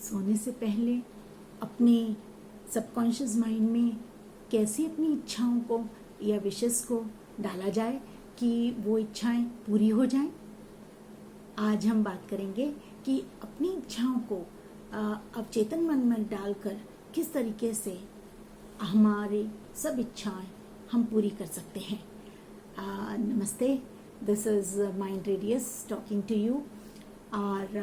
सोने से पहले अपने सबकॉन्शियस माइंड में कैसे अपनी इच्छाओं को या विशेष को डाला जाए कि वो इच्छाएं पूरी हो जाएं। आज हम बात करेंगे कि अपनी इच्छाओं को अवचेतन मन में डालकर किस तरीके से हमारी सब इच्छाएं हम पूरी कर सकते हैं। नमस्ते, this is mind radius talking to you. और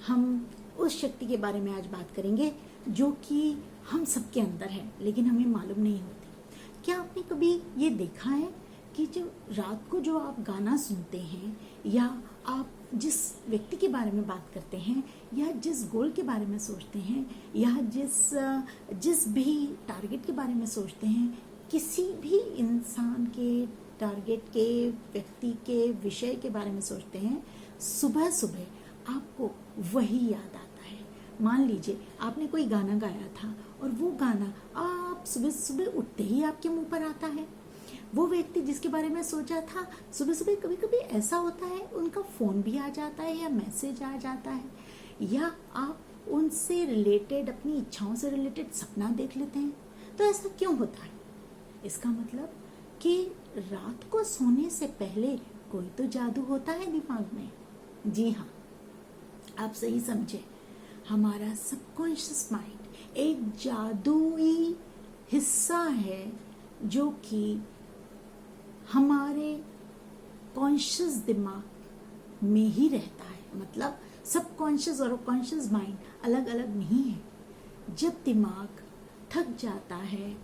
हम उस शक्ति के बारे में आज बात करेंगे जो कि हम सबके अंदर है लेकिन हमें मालूम नहीं होती। क्या आपने कभी ये देखा है कि जो रात को जो आप गाना सुनते हैं या आप जिस व्यक्ति के बारे में बात करते हैं या जिस गोल के बारे में सोचते हैं या जिस भी टारगेट के बारे में सोचते हैं, किसी भी इंसान के टारगेट के व्यक्ति के विषय के बारे में सोचते हैं, सुबह सुबह आपको वही याद आता है। मान लीजिए आपने कोई गाना गाया था और वो गाना आप सुबह सुबह उठते ही आपके मुंह पर आता है। वो व्यक्ति जिसके बारे में सोचा था, सुबह सुबह कभी कभी ऐसा होता है उनका फ़ोन भी आ जाता है या मैसेज आ जाता है या आप उनसे रिलेटेड, अपनी इच्छाओं से रिलेटेड सपना देख लेते हैं। तो ऐसा क्यों होता है? इसका मतलब कि रात को सोने से पहले कोई तो जादू होता है दिमाग में। जी हाँ, आप सही समझे। हमारा सबकॉन्शियस माइंड एक जादुई हिस्सा है जो कि हमारे कॉन्शियस दिमाग में ही रहता है। मतलब सबकॉन्शियस और कॉन्शियस माइंड अलग अलग नहीं है। जब दिमाग थक जाता है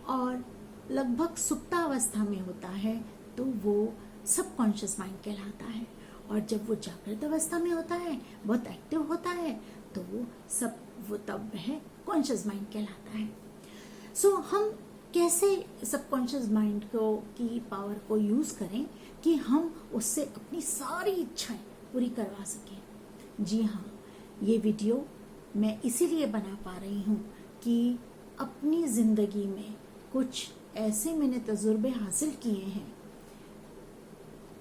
और लगभग सुप्तावस्था में होता है तो वो सबकॉन्शियस माइंड कहलाता है, और जब वो जागृत अवस्था में होता है, बहुत एक्टिव होता है, तो वो तब वह कॉन्शियस माइंड कहलाता है। सो हम कैसे सबकॉन्शियस माइंड की पावर को यूज़ करें कि हम उससे अपनी सारी इच्छाएं पूरी करवा सकें। जी हाँ, ये वीडियो मैं इसीलिए बना पा रही हूँ कि अपनी ज़िंदगी में कुछ ऐसे मैंने तजुर्बे हासिल किए हैं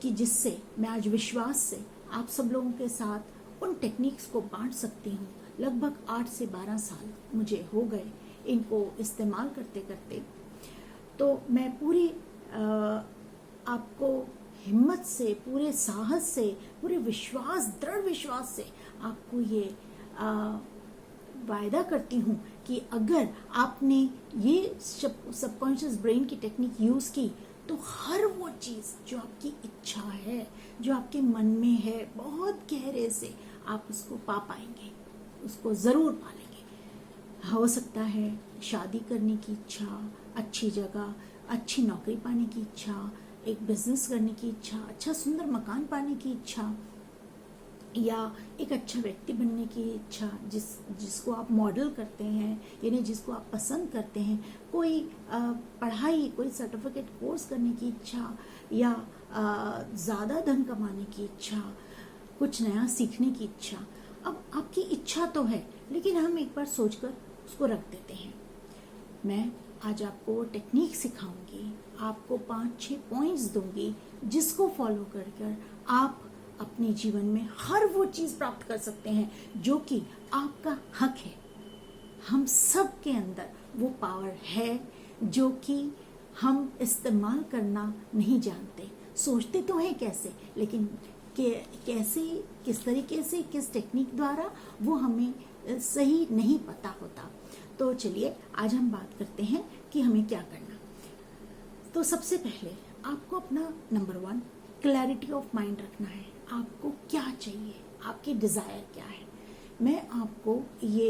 कि जिससे मैं आज विश्वास से आप सब लोगों के साथ उन टेक्निक्स को बांट सकती हूँ। लगभग 8 से 12 साल मुझे हो गए इनको इस्तेमाल करते करते। तो मैं पूरी आपको हिम्मत से, पूरे साहस से, पूरे विश्वास, दृढ़ विश्वास से आपको ये वायदा करती हूँ कि अगर आपने ये सबकॉन्शियस ब्रेन की टेक्निक यूज़ की तो हर वो चीज़ जो आपकी इच्छा है, जो आपके मन में है, बहुत गहरे से आप उसको पा पाएंगे, उसको ज़रूर पा लेंगे। हो सकता है शादी करने की इच्छा, अच्छी जगह, अच्छी नौकरी पाने की इच्छा, एक बिजनेस करने की इच्छा, अच्छा सुंदर मकान पाने की इच्छा, या एक अच्छा व्यक्ति बनने की इच्छा जिसको आप मॉडल करते हैं, यानी जिसको आप पसंद करते हैं, कोई पढ़ाई, कोई सर्टिफिकेट कोर्स करने की इच्छा, या ज़्यादा धन कमाने की इच्छा, कुछ नया सीखने की इच्छा। अब आपकी इच्छा तो है लेकिन हम एक बार सोचकर उसको रख देते हैं। मैं आज आपको टेक्निक सिखाऊंगी, आपको 5-6 पॉइंट्स दूंगी जिसको फॉलो कर आप अपने जीवन में हर वो चीज़ प्राप्त कर सकते हैं जो कि आपका हक है। हम सब के अंदर वो पावर है जो कि हम इस्तेमाल करना नहीं जानते। सोचते तो हैं कैसे, लेकिन कैसे, किस तरीके से, किस टेक्निक द्वारा, वो हमें सही नहीं पता होता। तो चलिए आज हम बात करते हैं कि हमें क्या करना। तो सबसे पहले आपको अपना नंबर 1 क्लैरिटी ऑफ माइंड रखना है। आपको क्या चाहिए, आपकी डिज़ायर क्या है। मैं आपको ये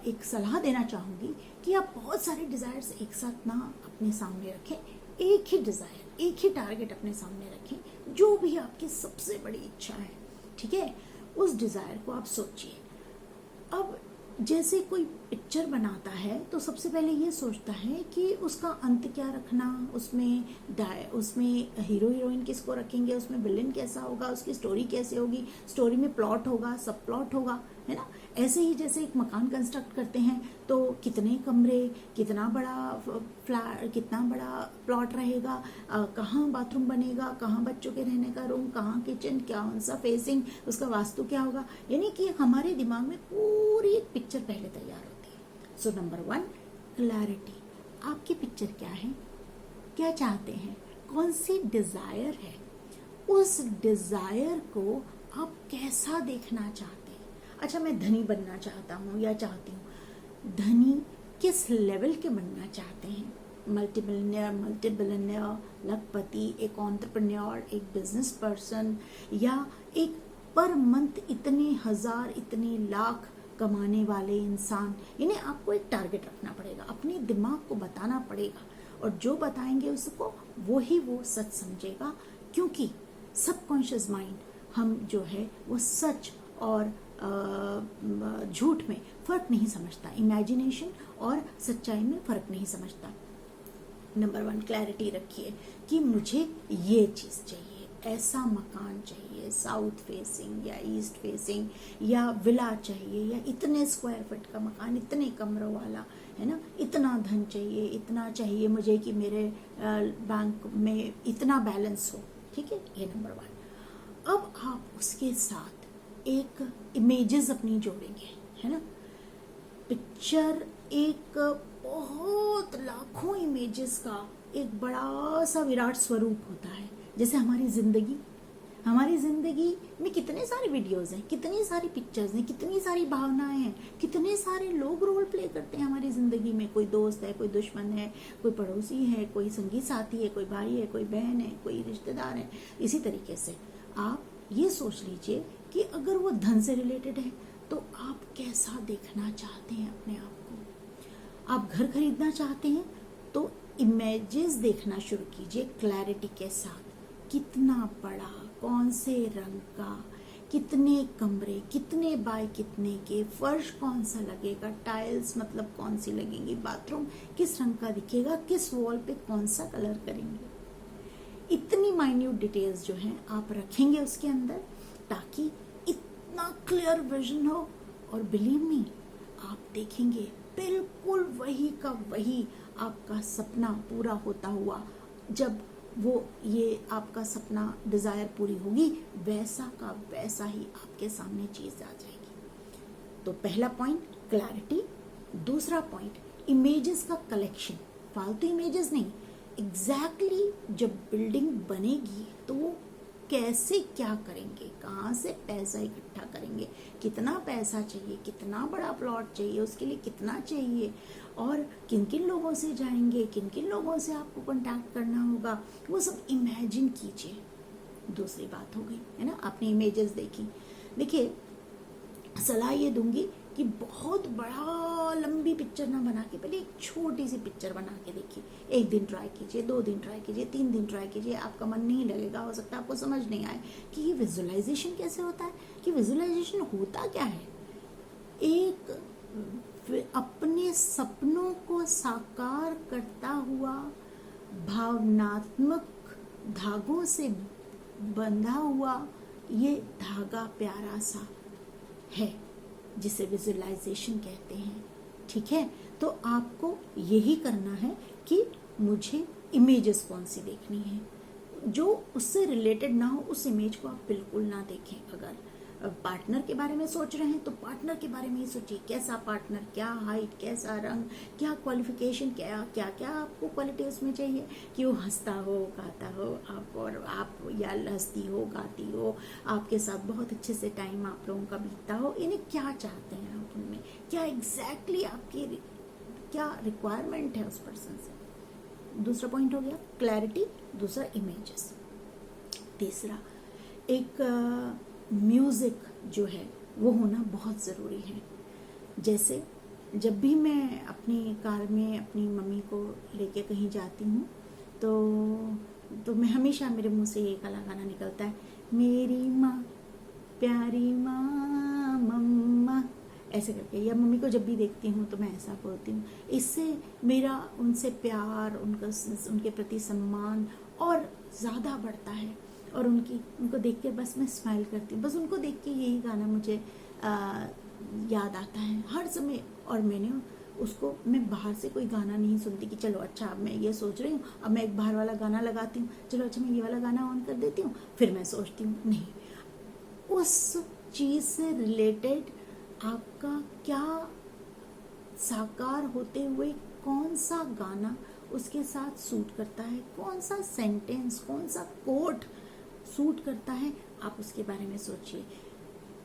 एक सलाह देना चाहूँगी कि आप बहुत सारे डिज़ायर्स एक साथ ना अपने सामने रखें। एक ही डिज़ायर, एक ही टारगेट अपने सामने रखें, जो भी आपकी सबसे बड़ी इच्छा है, ठीक है, उस डिज़ायर को आप सोचिए। अब जैसे कोई पिक्चर बनाता है तो सबसे पहले ये सोचता है कि उसका अंत क्या रखना, उसमें हीरो हीरोइन किसको रखेंगे, उसमें विलेन कैसा होगा, उसकी स्टोरी कैसे होगी, स्टोरी में प्लॉट होगा, सब प्लॉट होगा, है ना। ऐसे ही जैसे एक मकान कंस्ट्रक्ट करते हैं तो कितने कमरे, कितना बड़ा फ्लैट, कितना बड़ा प्लॉट रहेगा, कहाँ बाथरूम बनेगा, कहाँ बच्चों के रहने का रूम, कहाँ किचन, कौन सा फेसिंग, उसका वास्तु क्या होगा। यानी कि हमारे दिमाग में पूरा पूरी एक पिक्चर पहले तैयार होती है। So number 1, clarity. आपकी पिक्चर क्या है, क्या चाहते हैं, कौन सी डिजायर है, उस डिजायर को आप कैसा देखना चाहते हैं। अच्छा, मैं धनी बनना चाहता हूँ या चाहती हूँ, धनी किस लेवल के बनना चाहते हैं, मल्टीमिलियनियर, मल्टीबिलियनियर, लखपति, एक एंटरप्रेन्योर, एक बिजनेस पर्सन, या एक पर मंथ इतने हजार इतने लाख कमाने वाले इंसान। इन्हें आपको एक टारगेट रखना पड़ेगा, अपने दिमाग को बताना पड़ेगा, और जो बताएंगे उसको वो सच समझेगा, क्योंकि सबकॉन्शियस माइंड हम जो है वो सच और झूठ में फर्क नहीं समझता, इमेजिनेशन और सच्चाई में फर्क नहीं समझता। नंबर 1, क्लैरिटी रखिए कि मुझे ये चीज चाहिए, ऐसा मकान चाहिए, साउथ फेसिंग या ईस्ट फेसिंग, या विला चाहिए, या इतने स्क्वायर फीट का मकान, इतने कमरों वाला, है ना, इतना धन चाहिए, इतना चाहिए मुझे कि मेरे बैंक में इतना बैलेंस हो। ठीक है, ये नंबर 1। अब आप उसके साथ एक इमेजेस अपनी जोड़ेंगे, है ना। पिक्चर एक बहुत लाखों इमेजेस का एक बड़ा सा विराट स्वरूप होता है। जैसे हमारी जिंदगी में कितने सारे वीडियोस हैं, कितनी सारी पिक्चर्स हैं, कितनी सारी भावनाएं हैं, कितने सारे लोग रोल प्ले करते हैं हमारी जिंदगी में। कोई दोस्त है, कोई दुश्मन है, कोई पड़ोसी है, कोई संगी साथी है, कोई भाई है, कोई बहन है, कोई रिश्तेदार है। इसी तरीके से आप ये सोच लीजिए कि अगर वो धन से रिलेटेड है तो आप कैसा देखना चाहते हैं अपने आप को। आप घर खरीदना चाहते हैं तो इमेजेस देखना शुरू कीजिए क्लैरिटी के साथ। कितना बड़ा, कौन से रंग का, कितने कमरे, कितने बाय कितने के, फर्श कौन सा लगेगा, टाइल्स मतलब कौन सी लगेंगी, बाथरूम किस रंग का दिखेगा, किस वॉल पे कौन सा कलर करेंगे। इतनी माइन्यूट डिटेल्स जो हैं आप रखेंगे उसके अंदर, ताकि इतना क्लियर विजन हो। और बिलीव मी, आप देखेंगे बिल्कुल वही का वही आपका सपना पूरा होता हुआ। जब वो ये आपका सपना डिजायर पूरी होगी, वैसा का वैसा ही आपके सामने चीज आ जाएगी। तो पहला पॉइंट क्लैरिटी। दूसरा पॉइंट इमेजेस का कलेक्शन, फालतू इमेजेस नहीं। एग्जैक्टली जब बिल्डिंग बनेगी तो वो कैसे क्या करेंगे, कहाँ से पैसा इकट्ठा करेंगे, कितना पैसा चाहिए, कितना बड़ा प्लॉट चाहिए, उसके लिए कितना चाहिए, और किन किन लोगों से जाएंगे, किन किन लोगों से आपको कांटेक्ट करना होगा, वो सब इमेजिन कीजिए। दूसरी बात हो गई, है ना, आपने इमेजेस देखी। देखिए, सलाह ये दूंगी कि बहुत बड़ा लंबी पिक्चर ना बना के पहले एक छोटी सी पिक्चर बना के देखिए। 1 दिन ट्राई कीजिए, 2 दिन ट्राई कीजिए, 3 दिन ट्राई कीजिए, आपका मन नहीं लगेगा, हो सकता है आपको समझ नहीं आए कि ये विजुअलाइजेशन कैसे होता है, कि विजुअलाइजेशन होता क्या है। एक अपने सपनों को साकार करता हुआ भावनात्मक धागों से बंधा हुआ ये धागा प्यारा सा है, जिसे विजुअलाइजेशन कहते हैं। ठीक है, तो आपको यही करना है कि मुझे इमेजेस कौन सी देखनी है, जो उससे रिलेटेड ना हो उस इमेज को आप बिल्कुल ना देखें। अगर पार्टनर के बारे में सोच रहे हैं तो पार्टनर के बारे में ही सोचिए, कैसा पार्टनर, क्या हाइट, कैसा रंग, क्या क्वालिफिकेशन, क्या क्या क्या आपको क्वालिटी उसमें चाहिए, कि वो हंसता हो, गाता हो, आप और आप, या हंसती हो, गाती हो, आपके साथ बहुत अच्छे से टाइम आप लोगों का बीतता हो। इन्हें क्या चाहते हैं आप उनमें, क्या एग्जैक्टली आपकी क्या रिक्वायरमेंट है उस पर्सन से। दूसरा पॉइंट हो गया क्लैरिटी, दूसरा इमेजेस। तीसरा एक म्यूजिक जो है वो होना बहुत ज़रूरी है। जैसे जब भी मैं अपनी कार में अपनी मम्मी को लेके कहीं जाती हूँ तो मैं हमेशा, मेरे मुंह से ये काला गाना निकलता है, मेरी माँ प्यारी माँ मम्मा, ऐसे करके। या मम्मी को जब भी देखती हूँ तो मैं ऐसा बोलती हूँ। इससे मेरा उनसे प्यार, उनके प्रति सम्मान और ज़्यादा बढ़ता है। और उनको देख के बस मैं स्माइल करती हूँ, बस उनको देख के यही गाना मुझे याद आता है हर समय। और मैं बाहर से कोई गाना नहीं सुनती कि चलो अच्छा अब मैं ये सोच रही हूँ, अब मैं एक बाहर वाला गाना लगाती हूँ, चलो अच्छा मैं ये वाला गाना ऑन कर देती हूँ, फिर मैं सोचती हूँ। नहीं, उस चीज़ से रिलेटेड आपका क्या साकार होते हुए कौन सा गाना उसके साथ सूट करता है, कौन सा सेंटेंस, कौन सा कोट सूट करता है, आप उसके बारे में सोचिए।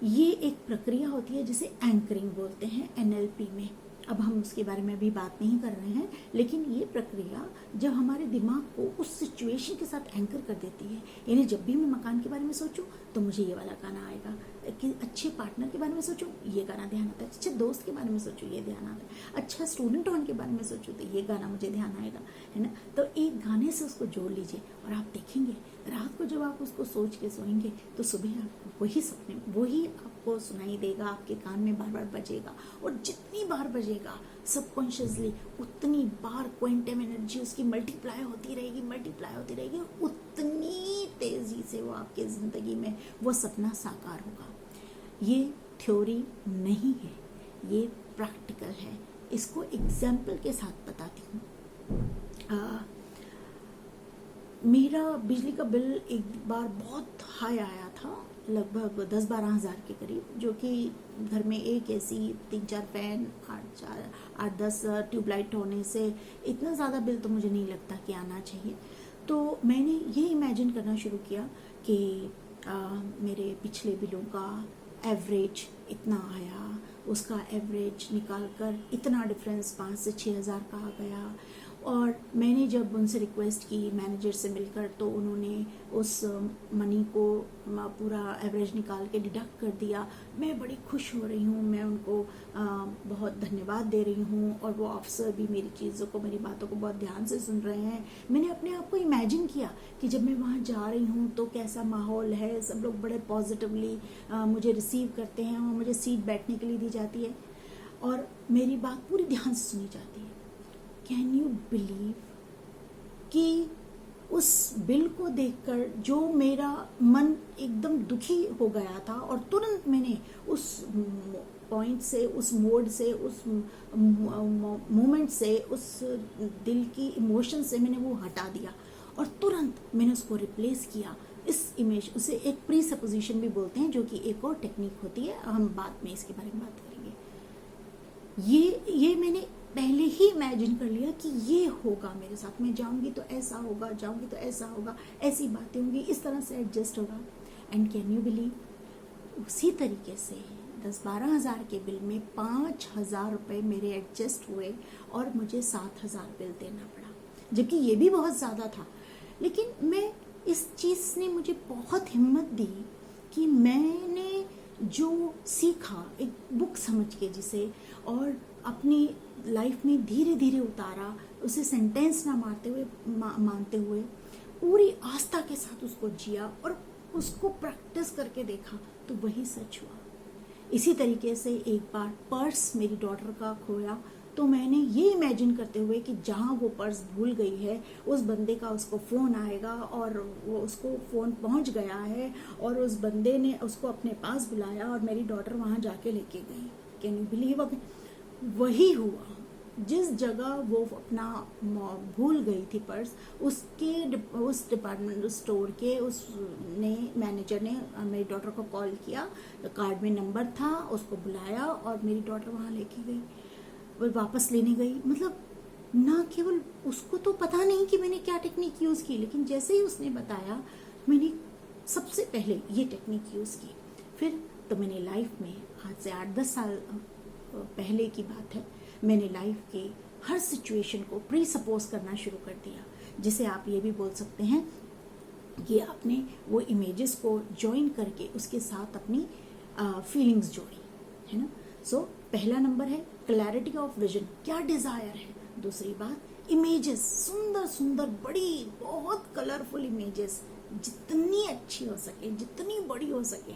ये एक प्रक्रिया होती है जिसे एंकरिंग बोलते हैं एनएलपी में। अब हम उसके बारे में अभी बात नहीं कर रहे हैं, लेकिन ये प्रक्रिया जब हमारे दिमाग को उस सिचुएशन के साथ एंकर कर देती है, यानी जब भी मैं मकान के बारे में सोचूं तो मुझे ये वाला गाना आएगा, कि अच्छे पार्टनर के बारे में सोचूं ये गाना ध्यान आता है, अच्छे दोस्त के बारे में सोचूं ये ध्यान आता है, अच्छा स्टूडेंट होने के बारे में सोचूं तो ये गाना मुझे ध्यान आएगा, है ना। तो एक गाने से उसको जोड़ लीजिए और आप देखेंगे रात को जब आप उसको सोच के सोएंगे तो सुबह आपको वही सपने, वही आपको सुनाई देगा, आपके कान में बार बार बजेगा, और जितनी बार बजेगा सबकॉन्शियसली उतनी बार क्वांटम एनर्जी उसकी मल्टीप्लाई होती रहेगी, उतनी तेजी से वो आपके जिंदगी में वो सपना साकार होगा। ये थ्योरी नहीं है, ये प्रैक्टिकल है। इसको एग्जाम्पल के साथ बताती हूँ। मेरा बिजली का बिल एक बार बहुत हाई आया था, लगभग 10-12 हज़ार के करीब, जो कि घर में एक एसी, 3-4 फैन, 8-10 ट्यूबलाइट होने से इतना ज़्यादा बिल तो मुझे नहीं लगता कि आना चाहिए। तो मैंने ये इमेजिन करना शुरू किया कि मेरे पिछले बिलों का एवरेज इतना आया, उसका एवरेज निकाल कर इतना डिफरेंस 5 से 6 हज़ार का आ गया। और मैंने जब उनसे रिक्वेस्ट की मैनेजर से मिलकर, तो उन्होंने उस मनी को पूरा एवरेज निकाल के डिडक्ट कर दिया। मैं बड़ी खुश हो रही हूँ, मैं उनको बहुत धन्यवाद दे रही हूँ, और वो ऑफिसर भी मेरी चीज़ों को, मेरी बातों को बहुत ध्यान से सुन रहे हैं। मैंने अपने आप को इमेजिन किया कि जब मैं वहाँ जा रही हूँ तो कैसा माहौल है, सब लोग बड़े पॉजिटिवली मुझे रिसीव करते हैं और मुझे सीट बैठने के लिए दी जाती है और मेरी बात पूरी ध्यान से सुनी जाती है। कैन यू बिलीव कि उस बिल को देखकर जो मेरा मन एकदम दुखी हो गया था, और तुरंत मैंने उस पॉइंट से, उस मोड से, उस मोमेंट से, उस दिल की इमोशन से मैंने वो हटा दिया और तुरंत मैंने उसको रिप्लेस किया इस इमेज। उसे एक प्री सपोजिशन भी बोलते हैं, जो कि एक और टेक्निक होती है, हम बाद में इसके बारे में बात करेंगे। ये मैंने पहले ही इमेजिन कर लिया कि ये होगा मेरे साथ, मैं जाऊंगी तो ऐसा होगा, जाऊंगी तो ऐसा होगा, ऐसी बातें होंगी, इस तरह से एडजस्ट होगा। एंड कैन यू बिलीव, उसी तरीके से 10-12 हज़ार के बिल में 5,000 रुपये मेरे एडजस्ट हुए और मुझे 7,000 बिल देना पड़ा, जबकि ये भी बहुत ज़्यादा था। लेकिन मैं इस चीज़ ने मुझे बहुत हिम्मत दी कि मैंने जो सीखा एक बुक समझ के जिसे, और अपनी लाइफ में धीरे धीरे उतारा, उसे सेंटेंस ना मारते हुए मानते हुए पूरी आस्था के साथ उसको जिया और उसको प्रैक्टिस करके देखा, तो वही सच हुआ। इसी तरीके से एक बार पर्स मेरी डॉटर का खोया, तो मैंने ये इमेजिन करते हुए कि जहाँ वो पर्स भूल गई है उस बंदे का उसको फ़ोन आएगा और वो उसको फ़ोन पहुँच गया है और उस बंदे ने उसको अपने पास बुलाया और मेरी डॉटर वहाँ जाके लेके गई। कैन यू बिलीव, अब वही हुआ। जिस जगह वो अपना भूल गई थी पर्स, उस डिपार्टमेंट स्टोर के उसने मैनेजर ने मेरी डॉटर को कॉल किया, कार्ड में नंबर था, उसको बुलाया और मेरी डॉटर वहाँ लेके गई, वो वापस लेने गई। मतलब ना केवल उसको तो पता नहीं कि मैंने क्या टेक्निक यूज़ की, लेकिन जैसे ही उसने बताया मैंने सबसे पहले ये टेक्निक यूज़ की। फिर तो मैंने लाइफ में, आज से 8-10 साल पहले की बात है, मैंने लाइफ के हर सिचुएशन को प्री सपोज करना शुरू कर दिया, जिसे आप ये भी बोल सकते हैं कि आपने वो इमेजेस को ज्वाइन करके उसके साथ अपनी फीलिंग्स जोड़ी, है ना। सो पहला नंबर है क्लैरिटी ऑफ विजन, क्या डिज़ायर है। दूसरी बात इमेजेस, सुंदर सुंदर बड़ी बहुत कलरफुल इमेजेस, जितनी अच्छी हो सके, जितनी बड़ी हो सके,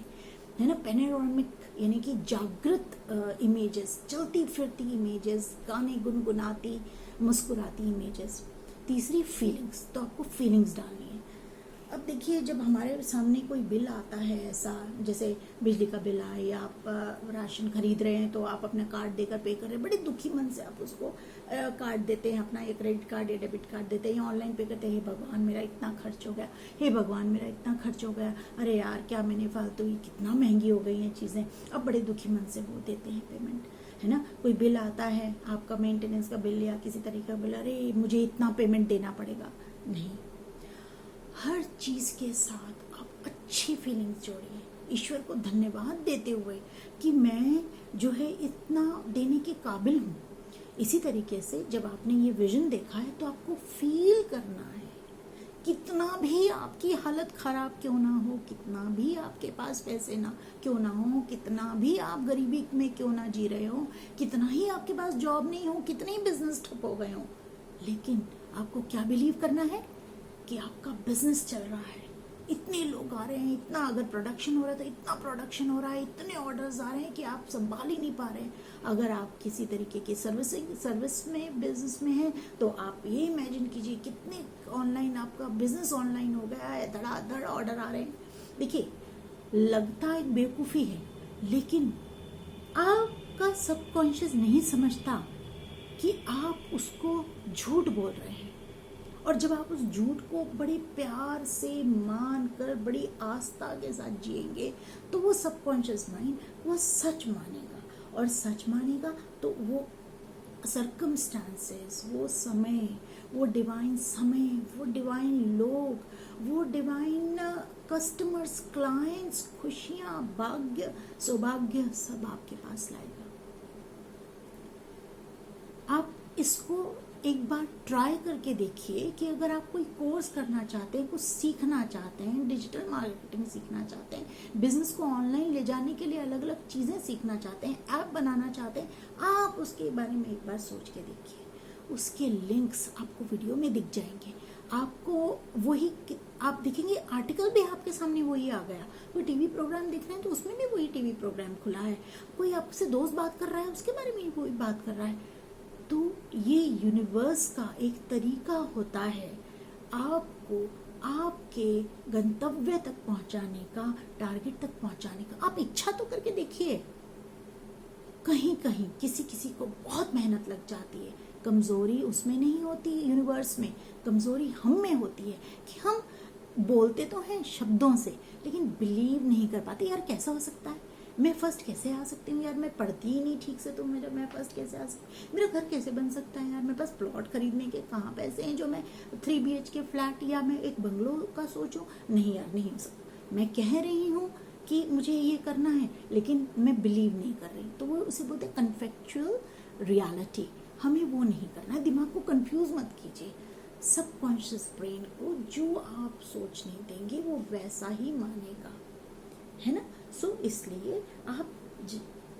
है ना। पैनोरामिक यानी कि जागृत इमेजेस, चलती फिरती इमेजेस, गाने गुनगुनाती मुस्कुराती इमेजेस। तीसरी फीलिंग्स, तो आपको फीलिंग्स डालनी है। अब देखिए, जब हमारे सामने कोई बिल आता है ऐसा, जैसे बिजली का बिल आए या आप राशन खरीद रहे हैं तो आप अपना कार्ड देकर पे कर रहे हैं, बड़े दुखी मन से आप उसको कार्ड देते हैं, अपना एक क्रेडिट कार्ड या डेबिट कार्ड देते हैं या ऑनलाइन पे करते हैं। हे भगवान मेरा इतना खर्च हो गया, हे भगवान मेरा इतना खर्च हो गया, अरे यार क्या मैंने फालतू ही, कितना महंगी हो गई हैं चीज़ें। अब बड़े दुखी मन से वो देते हैं पेमेंट, है ना। कोई बिल आता है आपका, मेंटेनेंस का बिल या किसी तरीके का बिल, अरे मुझे इतना पेमेंट देना पड़ेगा। नहीं, हर चीज़ के साथ आप अच्छी फीलिंग्स जोड़िए, ईश्वर को धन्यवाद देते हुए कि मैं जो है इतना देने के काबिल हूँ। इसी तरीके से जब आपने ये विजन देखा है तो आपको फील करना है, कितना भी आपकी हालत खराब क्यों ना हो, कितना भी आपके पास पैसे ना क्यों ना हो, कितना भी आप गरीबी में क्यों ना जी रहे हो, कितना ही आपके पास जॉब नहीं हो, कितने ही बिजनेस ठप हो गए हो, लेकिन आपको क्या बिलीव करना है कि आपका बिजनेस चल रहा है, इतने लोग आ रहे हैं, इतना अगर प्रोडक्शन हो रहा है तो इतना प्रोडक्शन हो रहा है, इतने ऑर्डर्स आ रहे हैं कि आप संभाल ही नहीं पा रहे हैं। अगर आप किसी तरीके की सर्विस में बिजनेस में हैं तो आप ये इमेजिन कीजिए कितने ऑनलाइन आपका बिजनेस ऑनलाइन हो गया है, धड़ाधड़ ऑर्डर आ रहे हैं। देखिए, लगता एक बेवकूफ़ी है, लेकिन आपका सबकॉन्शियस नहीं समझता कि आप उसको झूठ बोल रहे हैं। और जब आप उस झूठ को बड़े प्यार से मान कर बड़ी आस्था के साथ जिएंगे तो वो सबकॉन्शियस माइंड वो सच मानेगा, और सच मानेगा तो वो सर्कमस्टांसेस, वो समय, वो डिवाइन समय, वो डिवाइन लोग, वो डिवाइन कस्टमर्स, क्लाइंट्स, खुशियाँ, भाग्य, सौभाग्य सब आपके पास लाएगा। आप इसको एक बार ट्राई करके देखिए कि अगर आप कोई कोर्स करना चाहते हैं, कुछ सीखना चाहते हैं, डिजिटल मार्केटिंग सीखना चाहते हैं, बिजनेस को ऑनलाइन ले जाने के लिए अलग अलग चीज़ें सीखना चाहते हैं, ऐप बनाना चाहते हैं, आप उसके बारे में एक बार सोच के देखिए। उसके लिंक्स आपको वीडियो में दिख जाएंगे, आपको वही आप देखेंगे, आर्टिकल भी आपके सामने वही आ गया। कोई टीवी प्रोग्राम देख रहे हैं तो उसमें भी वही टीवी प्रोग्राम खुला है, कोई आपसे दोस्त बात कर रहा है उसके बारे में वही बात कर रहा है। तो ये यूनिवर्स का एक तरीका होता है आपको आपके गंतव्य तक पहुंचाने का, टारगेट तक पहुंचाने का। आप इच्छा तो करके देखिए। कहीं कहीं किसी किसी को बहुत मेहनत लग जाती है, कमजोरी उसमें नहीं होती, यूनिवर्स में कमजोरी हम में होती है कि हम बोलते तो हैं शब्दों से लेकिन बिलीव नहीं कर पाते। यार कैसा हो सकता है, मैं फर्स्ट कैसे आ सकती हूँ, यार मैं पढ़ती ही नहीं ठीक से, तो मैं फर्स्ट कैसे आ सकती, मेरा घर कैसे बन सकता है, यार मेरे पास प्लॉट खरीदने के कहाँ पैसे हैं जो मैं 3 BHK फ्लैट या मैं एक बंगलो का सोचूं। नहीं यार, नहीं हो सकता। मैं कह रही हूँ कि मुझे ये करना है लेकिन मैं बिलीव नहीं कर रही, तो वो उसे बोलते हैं कन्फेक्चुअल रियलिटी। हमें वो नहीं करना है, दिमाग को कंफ्यूज मत कीजिए। सबकॉन्शियस ब्रेन को जो आप सोच नहीं देंगे वो वैसा ही मानेगा, है ना। इसलिए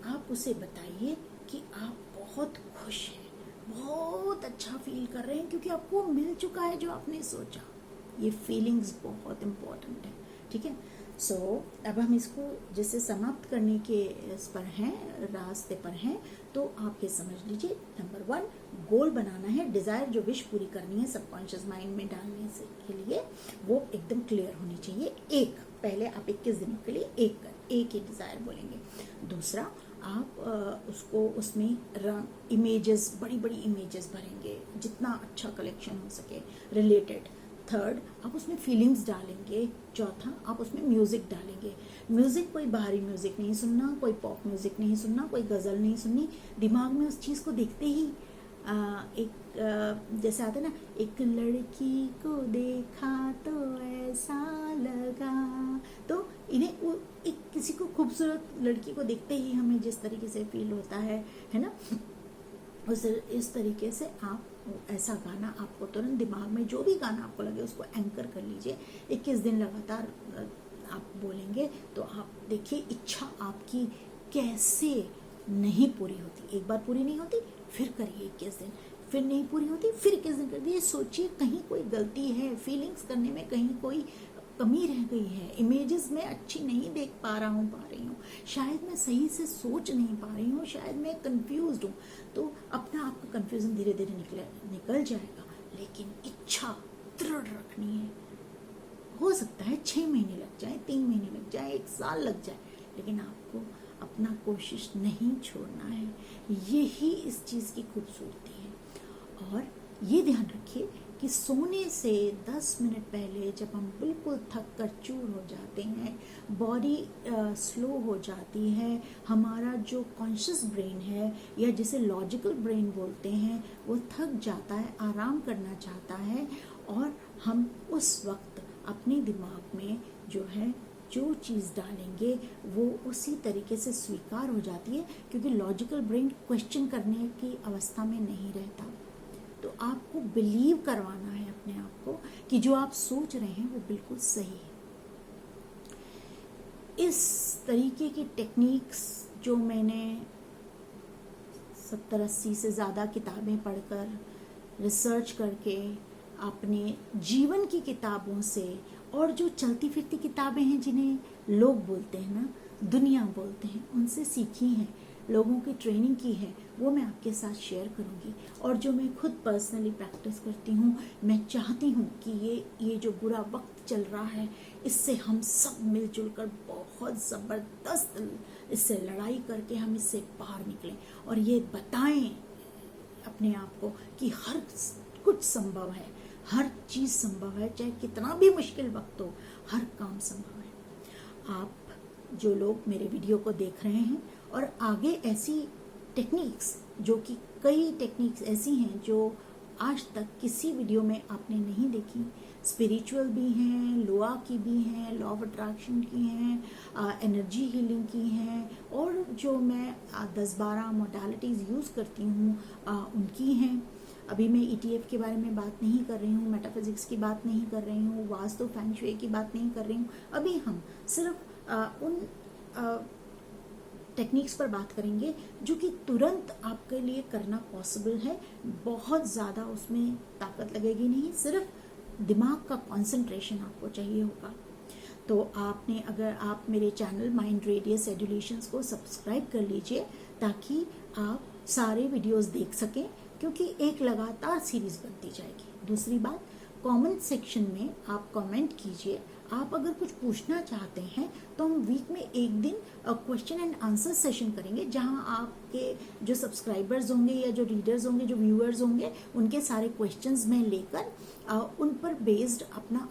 आप उसे बताइए कि आप बहुत खुश हैं, बहुत अच्छा फील कर रहे हैं क्योंकि आपको मिल चुका है जो आपने सोचा। ये फीलिंग्स बहुत इम्पोर्टेंट है, ठीक है। अब हम इसको जैसे समाप्त करने के इस पर हैं, रास्ते पर हैं, तो आप ये समझ लीजिए, नंबर 1 गोल बनाना है, डिज़ायर जो विश पूरी करनी है सबकॉन्शियस माइंड में डालने से के लिए वो एकदम क्लियर होनी चाहिए। पहले आप 21 दिनों के लिए एक ही डिज़ायर बोलेंगे। दूसरा, आप उसको उसमें इमेजेस, बड़ी बड़ी इमेजेस भरेंगे, जितना अच्छा कलेक्शन हो सके रिलेटेड। थर्ड, आप उसमें फीलिंग्स डालेंगे। चौथा, आप उसमें म्यूज़िक डालेंगे। म्यूज़िक कोई बाहरी म्यूज़िक नहीं सुनना, कोई पॉप म्यूज़िक नहीं सुनना, कोई गज़ल नहीं सुननी। दिमाग में उस चीज़ को देखते ही जैसे आता है ना, एक लड़की को देखा तो ऐसा लगा, तो इन्हें एक किसी को खूबसूरत लड़की को देखते ही हमें जिस तरीके से फील होता है ना, इस तरीके से आप ऐसा गाना आपको तुरंत दिमाग में, जो भी गाना आपको लगे उसको एंकर कर लीजिए। 21 दिन लगातार आप बोलेंगे तो आप देखिए इच्छा आपकी कैसे नहीं पूरी होती। एक बार पूरी नहीं होती, फिर करिए 21 दिन, फिर नहीं पूरी होती, फिर 21 दिन कर दिए। सोचिए कहीं कोई गलती है, फीलिंग्स करने में कहीं कोई कमी रह गई है, इमेजेस में अच्छी नहीं देख पा रही हूँ, शायद मैं सही से सोच नहीं पा रही हूँ, शायद मैं कंफ्यूज्ड हूँ। तो अपना आपका कंफ्यूजन धीरे धीरे निकल जाएगा, लेकिन इच्छा दृढ़ रखनी है। हो सकता है 6 महीने लग जाए, 3 महीने लग जाए, 1 साल लग जाए, लेकिन आपको अपना कोशिश नहीं छोड़ना है। यही इस चीज़ की खूबसूरती है। और ये ध्यान रखिए कि सोने से 10 मिनट पहले जब हम बिल्कुल थक कर चूर हो जाते हैं, बॉडी स्लो हो जाती है, हमारा जो कॉन्शियस ब्रेन है या जिसे लॉजिकल ब्रेन बोलते हैं वो थक जाता है, आराम करना चाहता है, और हम उस वक्त अपने दिमाग में जो है जो चीज़ डालेंगे वो उसी तरीके से स्वीकार हो जाती है, क्योंकि लॉजिकल ब्रेन क्वेश्चन करने की अवस्था में नहीं रहता। तो आपको बिलीव करवाना है अपने आप को कि जो आप सोच रहे हैं वो बिल्कुल सही है। इस तरीके की टेक्निक्स जो मैंने 70-80 से ज़्यादा किताबें पढ़कर, रिसर्च करके, अपने जीवन की किताबों से, और जो चलती फिरती किताबें हैं जिन्हें लोग बोलते हैं ना, दुनिया बोलते हैं, उनसे सीखी हैं, लोगों की ट्रेनिंग की है, वो मैं आपके साथ शेयर करूंगी। और जो मैं खुद पर्सनली प्रैक्टिस करती हूँ, मैं चाहती हूँ कि ये जो बुरा वक्त चल रहा है, इससे हम सब मिलजुल कर बहुत ज़बरदस्त इससे लड़ाई करके हम इससे बाहर निकलें, और ये बताएं अपने आप को कि हर कुछ संभव है, हर चीज़ संभव है, चाहे कितना भी मुश्किल वक्त हो, हर काम संभव है। आप जो लोग मेरे वीडियो को देख रहे हैं और आगे ऐसी टेक्निक्स, जो कि कई टेक्निक्स ऐसी हैं जो आज तक किसी वीडियो में आपने नहीं देखी, स्पिरिचुअल भी हैं, लोआ की भी हैं, लॉ ऑफ अट्रैक्शन की हैं, एनर्जी हीलिंग की हैं, और जो मैं 10-12 मोडालिटीज़ यूज़ करती हूँ उनकी हैं। अभी मैं ETF के बारे में बात नहीं कर रही हूँ, मेटाफिजिक्स की बात नहीं कर रही हूँ, वास्तु फेंग शुई की बात नहीं कर रही हूँ। अभी हम सिर्फ उन टेक्निक्स पर बात करेंगे जो कि तुरंत आपके लिए करना पॉसिबल है। बहुत ज़्यादा उसमें ताकत लगेगी नहीं, सिर्फ दिमाग का कंसंट्रेशन आपको चाहिए होगा। तो आपने, अगर आप मेरे चैनल माइंड रेडियस एडुलेशंस को सब्सक्राइब कर लीजिए ताकि आप सारे वीडियोस देख सकें, क्योंकि एक लगातार सीरीज बनती जाएगी। दूसरी बात, कमेंट सेक्शन में आप कमेंट कीजिए। आप अगर कुछ पूछना चाहते हैं तो हम वीक में एक दिन क्वेश्चन एंड आंसर सेशन करेंगे, जहां आपके जो सब्सक्राइबर्स होंगे या जो रीडर्स होंगे, जो व्यूअर्स होंगे, उनके सारे क्वेश्चंस मैं लेकर उन पर बेस्ड अपना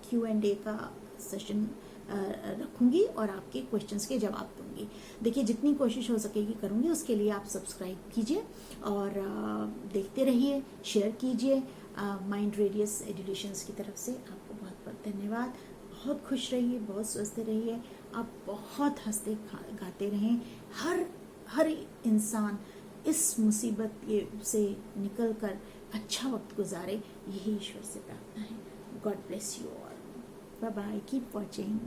Q&A का सेशन रखूंगी और आपके क्वेश्चंस के जवाब दूंगी। देखिए, जितनी कोशिश हो सकेगी करूंगी। उसके लिए आप सब्सक्राइब कीजिए और देखते रहिए, शेयर कीजिए। माइंड रेडियस एजुलेशंस की तरफ से आपको बहुत बहुत धन्यवाद। बहुत खुश रहिए, बहुत स्वस्थ रहिए, आप बहुत हंसते गाते रहें। हर इंसान इस मुसीबत से निकल कर अच्छा वक्त गुजारे, यही ईश्वर से प्रार्थना है। God bless you all. Bye bye, keep watching.